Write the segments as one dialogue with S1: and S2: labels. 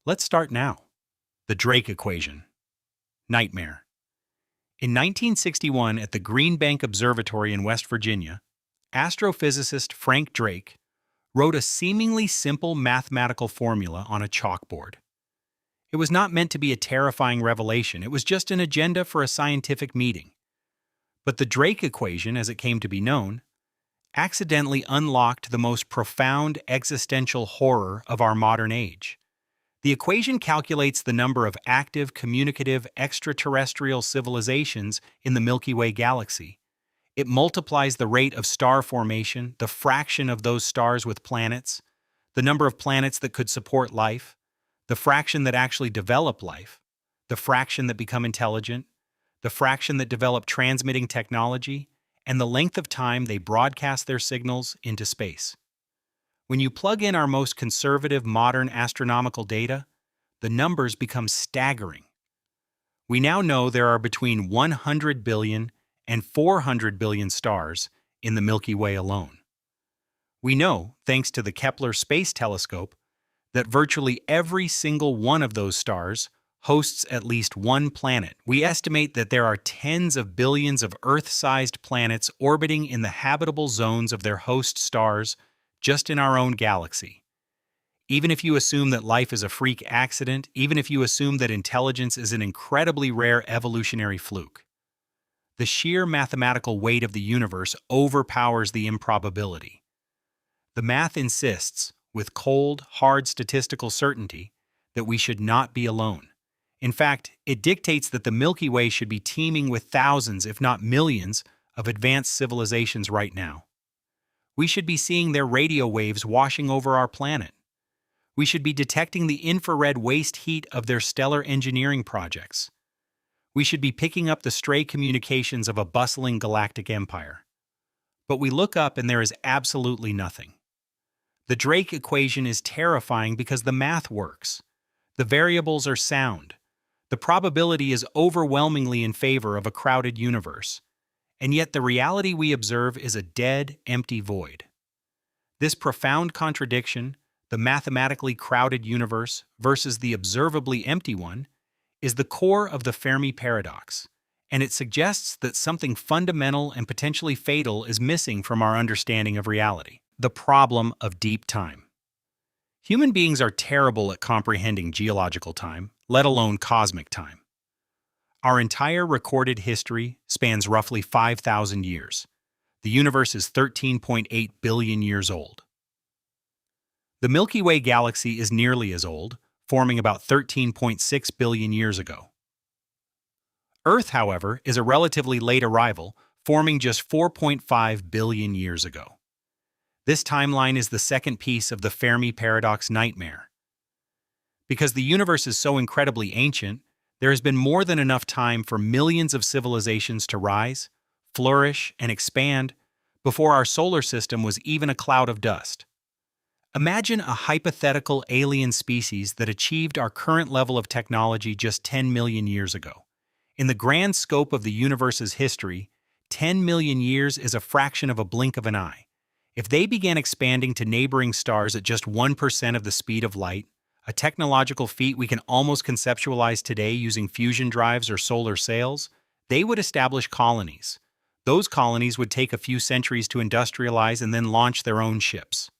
S1: Let's start now. The Drake equation. Nightmare. In 1961, at the Green Bank Observatory in West Virginia, astrophysicist Frank Drake wrote a seemingly simple mathematical formula on a chalkboard. It was not meant to be a terrifying revelation, it was just an agenda for a scientific meeting. But the Drake equation, as it came to be known, accidentally unlocked the most profound existential horror of our modern age. The equation calculates the number of active, communicative, extraterrestrial civilizations in the Milky Way galaxy. It multiplies the rate of star formation, the fraction of those stars with planets, the number of planets that could support life, the fraction that actually develop life, the fraction that become intelligent, the fraction that develop transmitting technology, and the length of time they broadcast their signals into space. When you plug in our most conservative modern astronomical data, the numbers become staggering. We now know there are between 100 billion and 400 billion stars in the Milky Way alone. We know, thanks to the Kepler Space Telescope, that virtually every single one of those stars hosts at least one planet. We estimate that there are tens of billions of Earth-sized planets orbiting in the habitable zones of their host stars just in our own galaxy. Even if you assume that life is a freak accident, even if you assume that intelligence is an incredibly rare evolutionary fluke, the sheer mathematical weight of the universe overpowers the improbability. The math insists, with cold, hard statistical certainty, that we should not be alone. In fact, it dictates that the Milky Way should be teeming with thousands, if not millions, of advanced civilizations right now. We should be seeing their radio waves washing over our planet. We should be detecting the infrared waste heat of their stellar engineering projects. We should be picking up the stray communications of a bustling galactic empire. But we look up and there is absolutely nothing. The Drake equation is terrifying because the math works. The variables are sound. The probability is overwhelmingly in favor of a crowded universe. And yet the reality we observe is a dead, empty void. This profound contradiction, the mathematically crowded universe versus the observably empty one, is the core of the Fermi Paradox, and it suggests that something fundamental and potentially fatal is missing from our understanding of reality: the problem of deep time. Human beings are terrible at comprehending geological time, let alone cosmic time. Our entire recorded history spans roughly 5,000 years. The universe is 13.8 billion years old. The Milky Way galaxy is nearly as old, forming about 13.6 billion years ago. Earth, however, is a relatively late arrival, forming just 4.5 billion years ago. This timeline is the second piece of the Fermi Paradox nightmare. Because the universe is so incredibly ancient, there has been more than enough time for millions of civilizations to rise, flourish, and expand before our solar system was even a cloud of dust. Imagine a hypothetical alien species that achieved our current level of technology just 10 million years ago. In the grand scope of the universe's history, 10 million years is a fraction of a blink of an eye. If they began expanding to neighboring stars at just 1% of the speed of light, a technological feat we can almost conceptualize today using fusion drives or solar sails, they would establish colonies. Those colonies would take a few centuries to industrialize and then launch their own ships.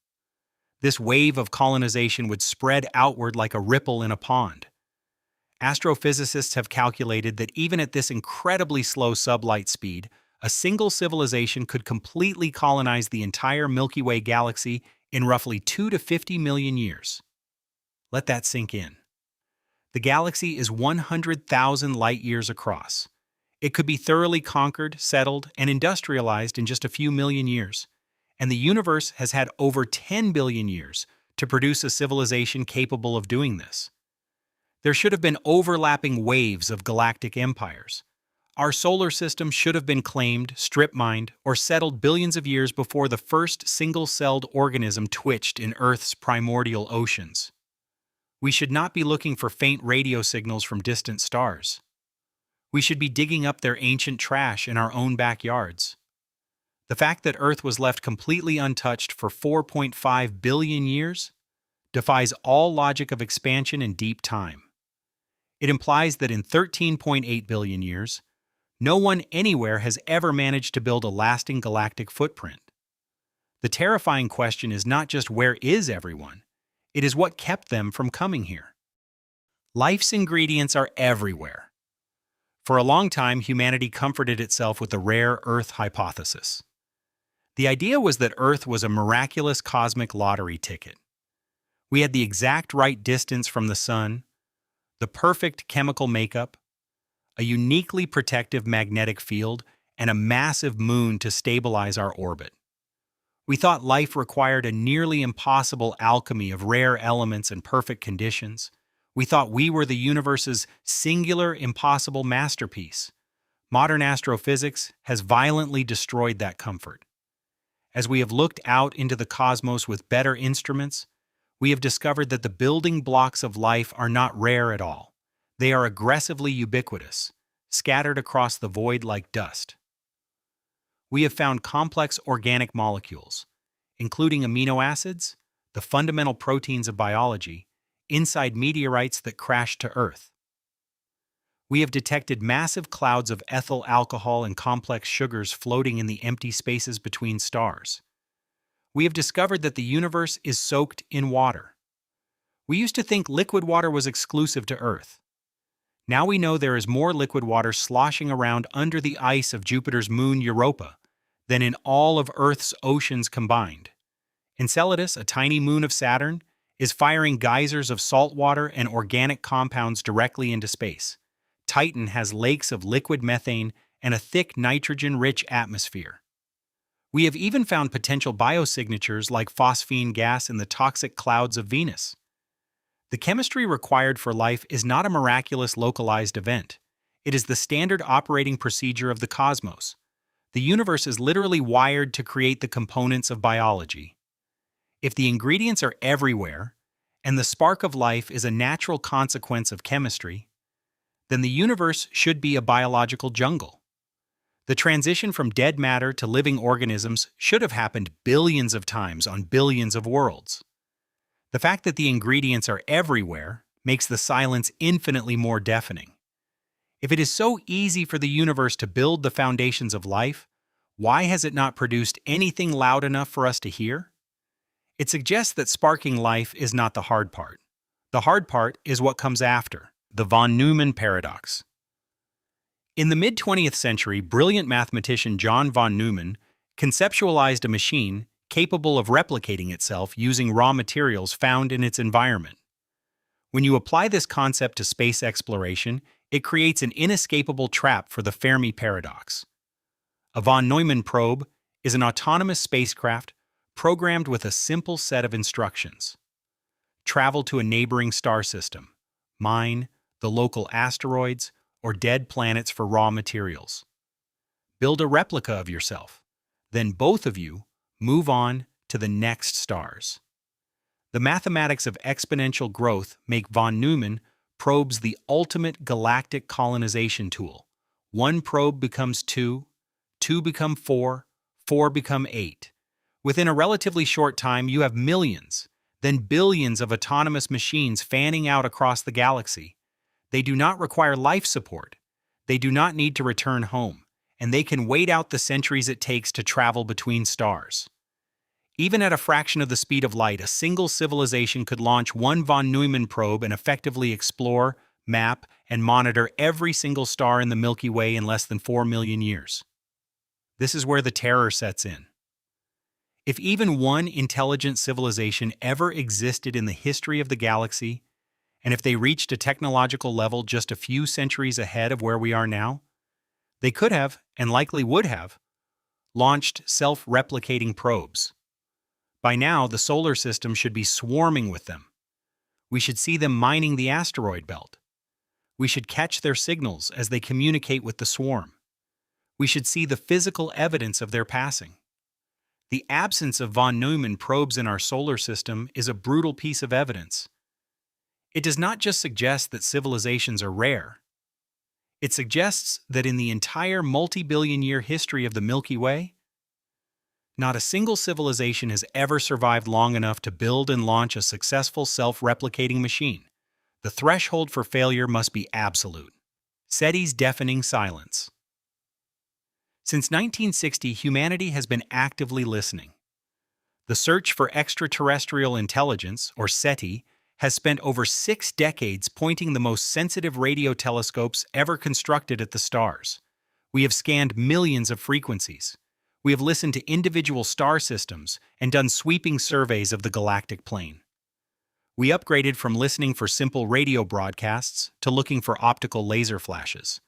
S1: This wave of colonization would spread outward like a ripple in a pond. Astrophysicists have calculated that even at this incredibly slow sublight speed, a single civilization could completely colonize the entire Milky Way galaxy in roughly 2 to 50 million years. Let that sink in. The galaxy is 100,000 light-years across. It could be thoroughly conquered, settled, and industrialized in just a few million years. And the universe has had over 10 billion years to produce a civilization capable of doing this. There should have been overlapping waves of galactic empires. Our solar system should have been claimed, strip-mined, or settled billions of years before the first single-celled organism twitched in Earth's primordial oceans. We should not be looking for faint radio signals from distant stars. We should be digging up their ancient trash in our own backyards. The fact that Earth was left completely untouched for 4.5 billion years defies all logic of expansion and deep time. It implies that in 13.8 billion years, no one anywhere has ever managed to build a lasting galactic footprint. The terrifying question is not just where is everyone, it is what kept them from coming here. Life's ingredients are everywhere. For a long time, humanity comforted itself with the rare Earth hypothesis. The idea was that Earth was a miraculous cosmic lottery ticket. We had the exact right distance from the sun, the perfect chemical makeup, a uniquely protective magnetic field, and a massive moon to stabilize our orbit. We thought life required a nearly impossible alchemy of rare elements and perfect conditions. We thought we were the universe's singular, impossible masterpiece. Modern astrophysics has violently destroyed that comfort. As we have looked out into the cosmos with better instruments, we have discovered that the building blocks of life are not rare at all. They are aggressively ubiquitous, scattered across the void like dust. We have found complex organic molecules, including amino acids, the fundamental proteins of biology, inside meteorites that crashed to Earth. We have detected massive clouds of ethyl alcohol and complex sugars floating in the empty spaces between stars. We have discovered that the universe is soaked in water. We used to think liquid water was exclusive to Earth. Now we know there is more liquid water sloshing around under the ice of Jupiter's moon Europa than in all of Earth's oceans combined. Enceladus, a tiny moon of Saturn, is firing geysers of salt water and organic compounds directly into space. Titan has lakes of liquid methane and a thick nitrogen-rich atmosphere. We have even found potential biosignatures like phosphine gas in the toxic clouds of Venus. The chemistry required for life is not a miraculous localized event. It is the standard operating procedure of the cosmos. The universe is literally wired to create the components of biology. If the ingredients are everywhere, and the spark of life is a natural consequence of chemistry, then the universe should be a biological jungle. The transition from dead matter to living organisms should have happened billions of times on billions of worlds. The fact that the ingredients are everywhere makes the silence infinitely more deafening. If it is so easy for the universe to build the foundations of life, why has it not produced anything loud enough for us to hear? It suggests that sparking life is not the hard part. The hard part is what comes after, the von Neumann Paradox. In the mid-20th century, brilliant mathematician John von Neumann conceptualized a machine capable of replicating itself using raw materials found in its environment. When you apply this concept to space exploration, it creates an inescapable trap for the Fermi paradox. A von Neumann probe is an autonomous spacecraft programmed with a simple set of instructions. Travel to a neighboring star system, mine the local asteroids or dead planets for raw materials. Build a replica of yourself. Then both of you move on to the next stars. The mathematics of exponential growth make von Neumann probes the ultimate galactic colonization tool. One probe becomes two, two become four, four become eight. Within a relatively short time, you have millions, then billions of autonomous machines fanning out across the galaxy. They do not require life support. They do not need to return home, and they can wait out the centuries it takes to travel between stars. Even at a fraction of the speed of light, a single civilization could launch one von Neumann probe and effectively explore, map, and monitor every single star in the Milky Way in less than 4 million years. This is where the terror sets in. If even one intelligent civilization ever existed in the history of the galaxy, and if they reached a technological level just a few centuries ahead of where we are now, they could have, and likely would have, launched self-replicating probes. By now, the solar system should be swarming with them. We should see them mining the asteroid belt. We should catch their signals as they communicate with the swarm. We should see the physical evidence of their passing. The absence of von Neumann probes in our solar system is a brutal piece of evidence. It does not just suggest that civilizations are rare. It suggests that in the entire multi-billion-year history of the Milky Way, Not a single civilization has ever survived long enough to build and launch a successful self-replicating machine. The threshold for failure must be absolute. SETI's deafening silence. Since 1960, humanity has been actively listening. The search for extraterrestrial intelligence, or SETI, has spent over 6 decades pointing the most sensitive radio telescopes ever constructed at the stars. We have scanned millions of frequencies. We have listened to individual star systems and done sweeping surveys of the galactic plane. We upgraded from listening for simple radio broadcasts to looking for optical laser flashes.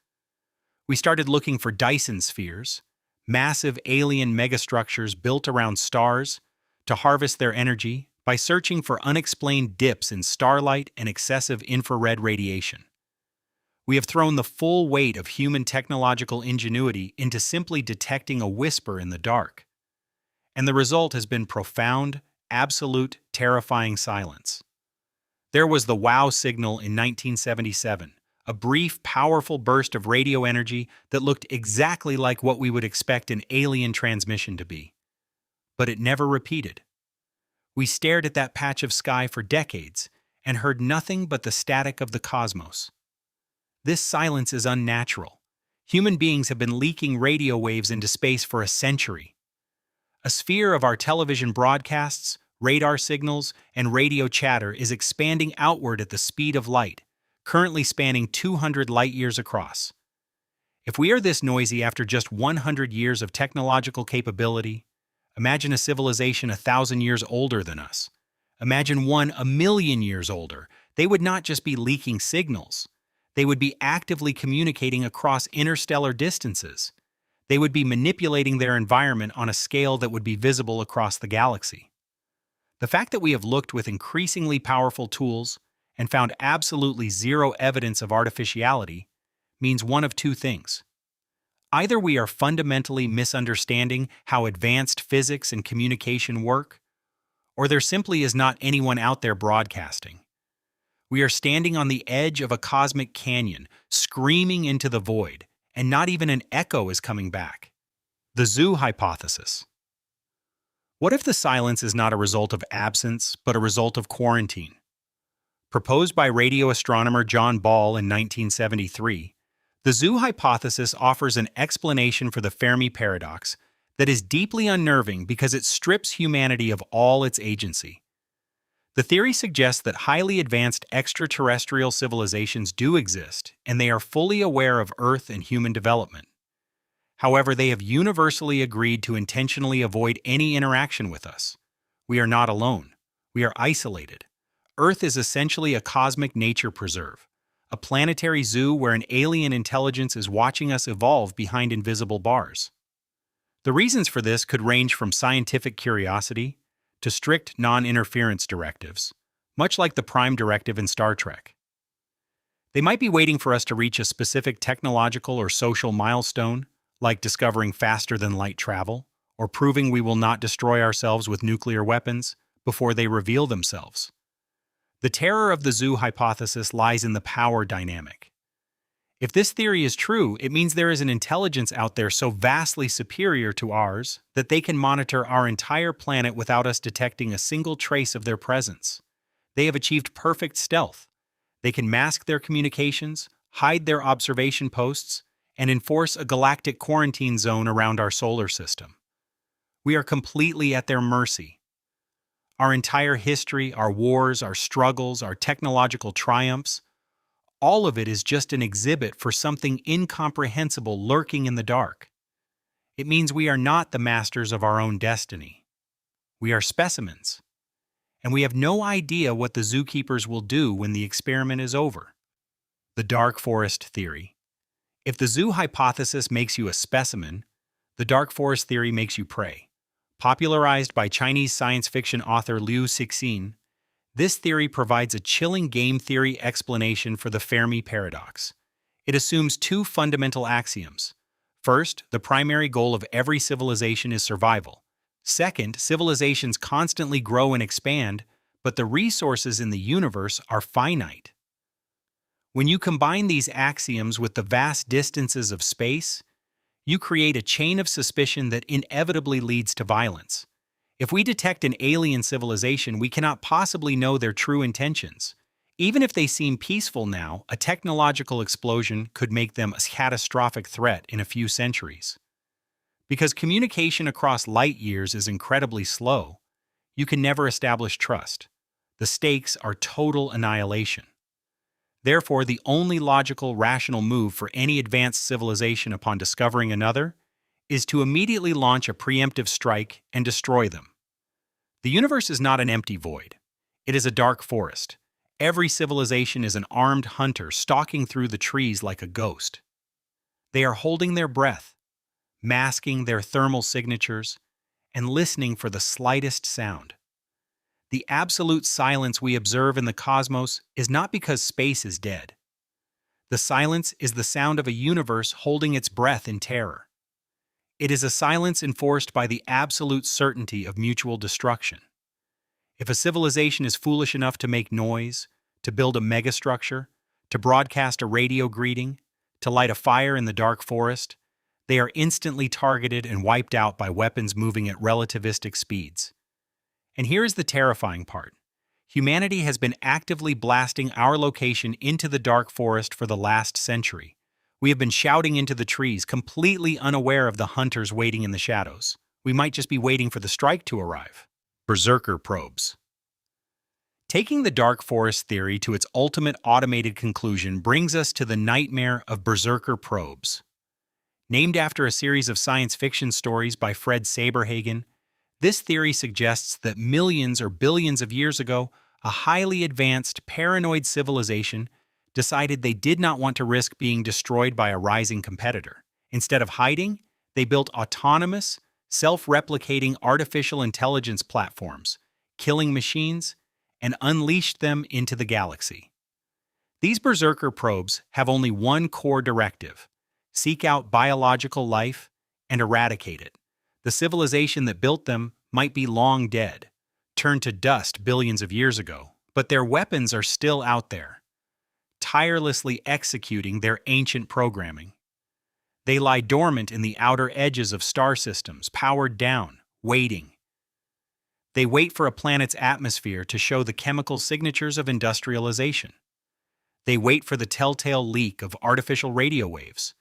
S1: We started looking for Dyson spheres, massive alien megastructures built around stars, to harvest their energy by searching for unexplained dips in starlight and excessive infrared radiation. We have thrown the full weight of human technological ingenuity into simply detecting a whisper in the dark. And the result has been profound, absolute, terrifying silence. There was the wow signal in 1977, a brief, powerful burst of radio energy that looked exactly like what we would expect an alien transmission to be. But it never repeated. We stared at that patch of sky for decades and heard nothing but the static of the cosmos. This silence is unnatural. Human beings have been leaking radio waves into space for a century. A sphere of our television broadcasts, radar signals, and radio chatter is expanding outward at the speed of light, currently spanning 200 light-years across. If we are this noisy after just 100 years of technological capability, imagine a civilization 1,000 years older than us. Imagine one 1,000,000 years older. They would not just be leaking signals. They would be actively communicating across interstellar distances. They would be manipulating their environment on a scale that would be visible across the galaxy. The fact that we have looked with increasingly powerful tools and found absolutely zero evidence of artificiality means one of two things. Either we are fundamentally misunderstanding how advanced physics and communication work, or there simply is not anyone out there broadcasting. We are standing on the edge of a cosmic canyon, screaming into the void, and not even an echo is coming back. The zoo hypothesis. What if the silence is not a result of absence, but a result of quarantine? Proposed by radio astronomer John Ball in 1973, the zoo hypothesis offers an explanation for the Fermi paradox that is deeply unnerving because it strips humanity of all its agency. The theory suggests that highly advanced extraterrestrial civilizations do exist, and they are fully aware of Earth and human development. However, they have universally agreed to intentionally avoid any interaction with us. We are not alone. We are isolated. Earth is essentially a cosmic nature preserve, a planetary zoo where an alien intelligence is watching us evolve behind invisible bars. The reasons for this could range from scientific curiosity to strict non-interference directives, much like the Prime Directive in Star Trek. They might be waiting for us to reach a specific technological or social milestone, like discovering faster-than-light travel, or proving we will not destroy ourselves with nuclear weapons before they reveal themselves. The terror of the zoo hypothesis lies in the power dynamic. If this theory is true, it means there is an intelligence out there so vastly superior to ours that they can monitor our entire planet without us detecting a single trace of their presence. They have achieved perfect stealth. They can mask their communications, hide their observation posts, and enforce a galactic quarantine zone around our solar system. We are completely at their mercy. Our entire history, our wars, our struggles, our technological triumphs, all of it is just an exhibit for something incomprehensible lurking in the dark. It means we are not the masters of our own destiny. We are specimens, and we have no idea what the zookeepers will do when the experiment is over. The dark forest theory. If the zoo hypothesis makes you a specimen, the dark forest theory makes you prey. Popularized by Chinese science fiction author Liu Cixin, this theory provides a chilling game theory explanation for the Fermi paradox. It assumes two fundamental axioms. First, the primary goal of every civilization is survival. Second, civilizations constantly grow and expand, but the resources in the universe are finite. When you combine these axioms with the vast distances of space, You create a chain of suspicion that inevitably leads to violence. If we detect an alien civilization, we cannot possibly know their true intentions. Even if they seem peaceful now, a technological explosion could make them a catastrophic threat in a few centuries. Because communication across light years is incredibly slow, you can never establish trust. The stakes are total annihilation. Therefore, the only logical, rational move for any advanced civilization upon discovering another is to immediately launch a preemptive strike and destroy them. The universe is not an empty void. It is a dark forest. Every civilization is an armed hunter stalking through the trees like a ghost. They are holding their breath, masking their thermal signatures, and listening for the slightest sound. The absolute silence we observe in the cosmos is not because space is dead. The silence is the sound of a universe holding its breath in terror. It is a silence enforced by the absolute certainty of mutual destruction. If a civilization is foolish enough to make noise, to build a megastructure, to broadcast a radio greeting, to light a fire in the dark forest, they are instantly targeted and wiped out by weapons moving at relativistic speeds. And here is the terrifying part. Humanity has been actively blasting our location into the dark forest for the last century. We have been shouting into the trees, completely unaware of the hunters waiting in the shadows. We might just be waiting for the strike to arrive. Berserker Probes. Taking the dark forest theory to its ultimate automated conclusion brings us to the nightmare of Berserker Probes. Named after a series of science fiction stories by Fred Saberhagen, this theory suggests that millions or billions of years ago, a highly advanced, paranoid civilization decided they did not want to risk being destroyed by a rising competitor. Instead of hiding, they built autonomous, self-replicating artificial intelligence platforms, killing machines, and unleashed them into the galaxy. These Berserker probes have only one core directive: seek out biological life and eradicate it. The civilization that built them might be long dead, turned to dust billions of years ago, but their weapons are still out there, tirelessly executing their ancient programming. They lie dormant in the outer edges of star systems, powered down, waiting. They wait for a planet's atmosphere to show the chemical signatures of industrialization. They wait for the telltale leak of artificial radio waves.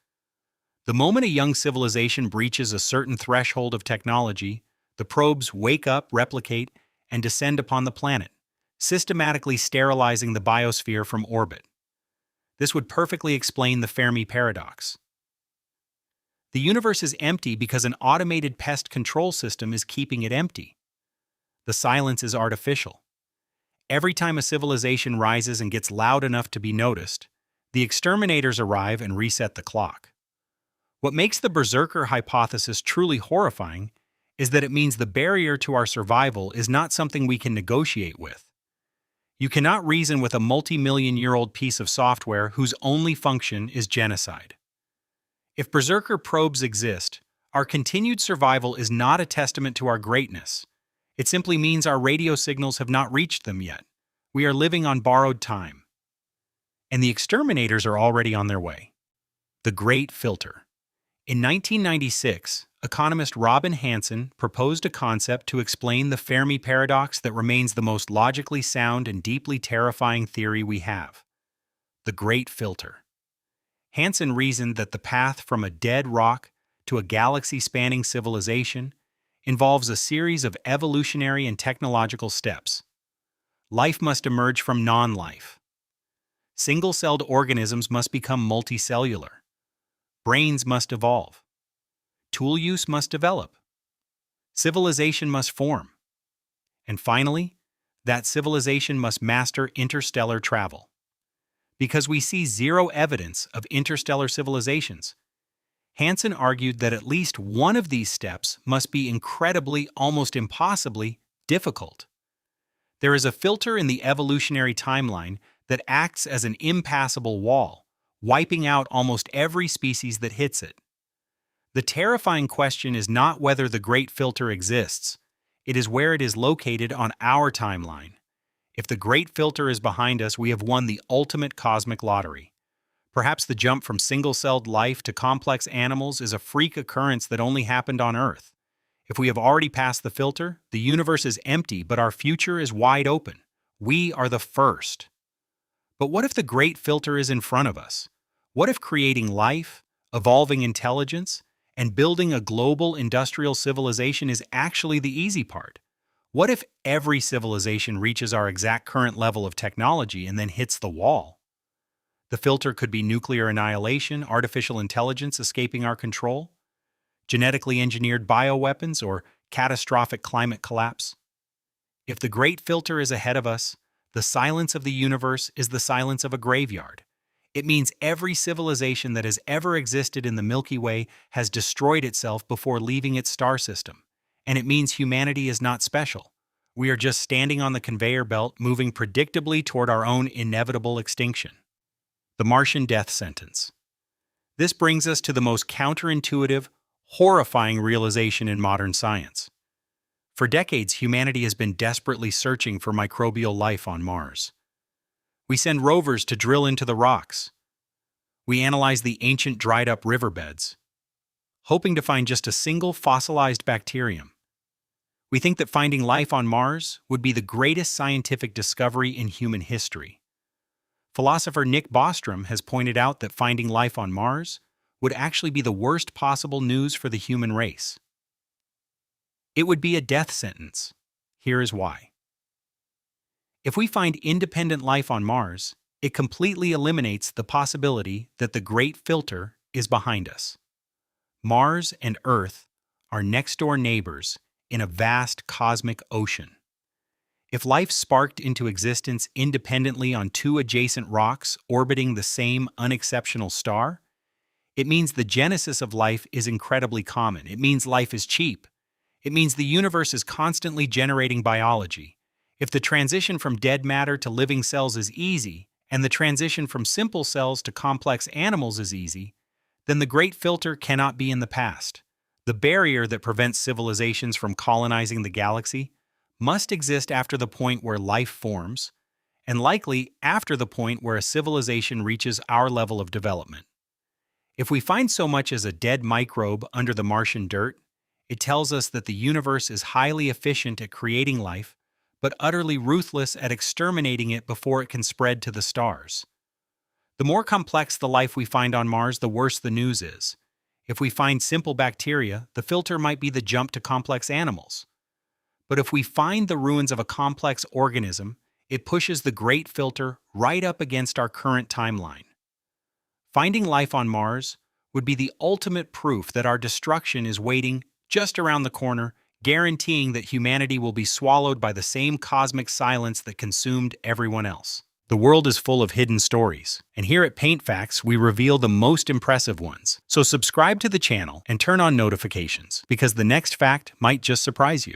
S1: The moment a young civilization breaches a certain threshold of technology, the probes wake up, replicate, and descend upon the planet, systematically sterilizing the biosphere from orbit. This would perfectly explain the Fermi Paradox. The universe is empty because an automated pest control system is keeping it empty. The silence is artificial. Every time a civilization rises and gets loud enough to be noticed, the exterminators arrive and reset the clock. What makes the Berserker hypothesis truly horrifying is that it means the barrier to our survival is not something we can negotiate with. You cannot reason with a multi-million-year-old piece of software whose only function is genocide. If Berserker probes exist, our continued survival is not a testament to our greatness. It simply means our radio signals have not reached them yet. We are living on borrowed time. And the exterminators are already on their way. The Great Filter. In 1996, economist Robin Hanson proposed a concept to explain the Fermi Paradox that remains the most logically sound and deeply terrifying theory we have: the Great Filter. Hanson reasoned that the path from a dead rock to a galaxy-spanning civilization involves a series of evolutionary and technological steps. Life must emerge from non-life. Single-celled organisms must become multicellular. Brains must evolve. Tool use must develop. Civilization must form. And finally, that civilization must master interstellar travel. Because we see zero evidence of interstellar civilizations, Hanson argued that at least one of these steps must be incredibly, almost impossibly, difficult. There is a filter in the evolutionary timeline that acts as an impassable wall, wiping out almost every species that hits it. The terrifying question is not whether the Great Filter exists, it is where it is located on our timeline. If the Great Filter is behind us, we have won the ultimate cosmic lottery. Perhaps the jump from single-celled life to complex animals is a freak occurrence that only happened on Earth. If we have already passed the filter, the universe is empty, but our future is wide open. We are the first. But what if the great filter is in front of us? What if creating life, evolving intelligence, and building a global industrial civilization is actually the easy part? What if every civilization reaches our exact current level of technology and then hits the wall? The filter could be nuclear annihilation, artificial intelligence escaping our control, genetically engineered bioweapons, or catastrophic climate collapse. If the great filter is ahead of us, the silence of the universe is the silence of a graveyard. It means every civilization that has ever existed in the Milky Way has destroyed itself before leaving its star system. And it means humanity is not special. We are just standing on the conveyor belt, moving predictably toward our own inevitable extinction. The Martian death sentence. This brings us to the most counterintuitive, horrifying realization in modern science. For decades, humanity has been desperately searching for microbial life on Mars. We send rovers to drill into the rocks. We analyze the ancient dried-up riverbeds, hoping to find just a single fossilized bacterium. We think that finding life on Mars would be the greatest scientific discovery in human history. Philosopher Nick Bostrom has pointed out that finding life on Mars would actually be the worst possible news for the human race. It would be a death sentence. Here is why. If we find independent life on Mars, it completely eliminates the possibility that the great filter is behind us. Mars and Earth are next-door neighbors in a vast cosmic ocean. If life sparked into existence independently on two adjacent rocks orbiting the same unexceptional star, it means the genesis of life is incredibly common. It means life is cheap. It means the universe is constantly generating biology. If the transition from dead matter to living cells is easy, and the transition from simple cells to complex animals is easy, then the great filter cannot be in the past. The barrier that prevents civilizations from colonizing the galaxy must exist after the point where life forms, and likely after the point where a civilization reaches our level of development. If we find so much as a dead microbe under the Martian dirt, it tells us that the universe is highly efficient at creating life, but utterly ruthless at exterminating it before it can spread to the stars. The more complex the life we find on Mars, the worse the news is. If we find simple bacteria, the filter might be the jump to complex animals. But if we find the ruins of a complex organism, it pushes the great filter right up against our current timeline. Finding life on Mars would be the ultimate proof that our destruction is waiting just around the corner, guaranteeing that humanity will be swallowed by the same cosmic silence that consumed everyone else. The world is full of hidden stories, and here at Paint Facts, we reveal the most impressive ones. So subscribe to the channel and turn on notifications, because the next fact might just surprise you.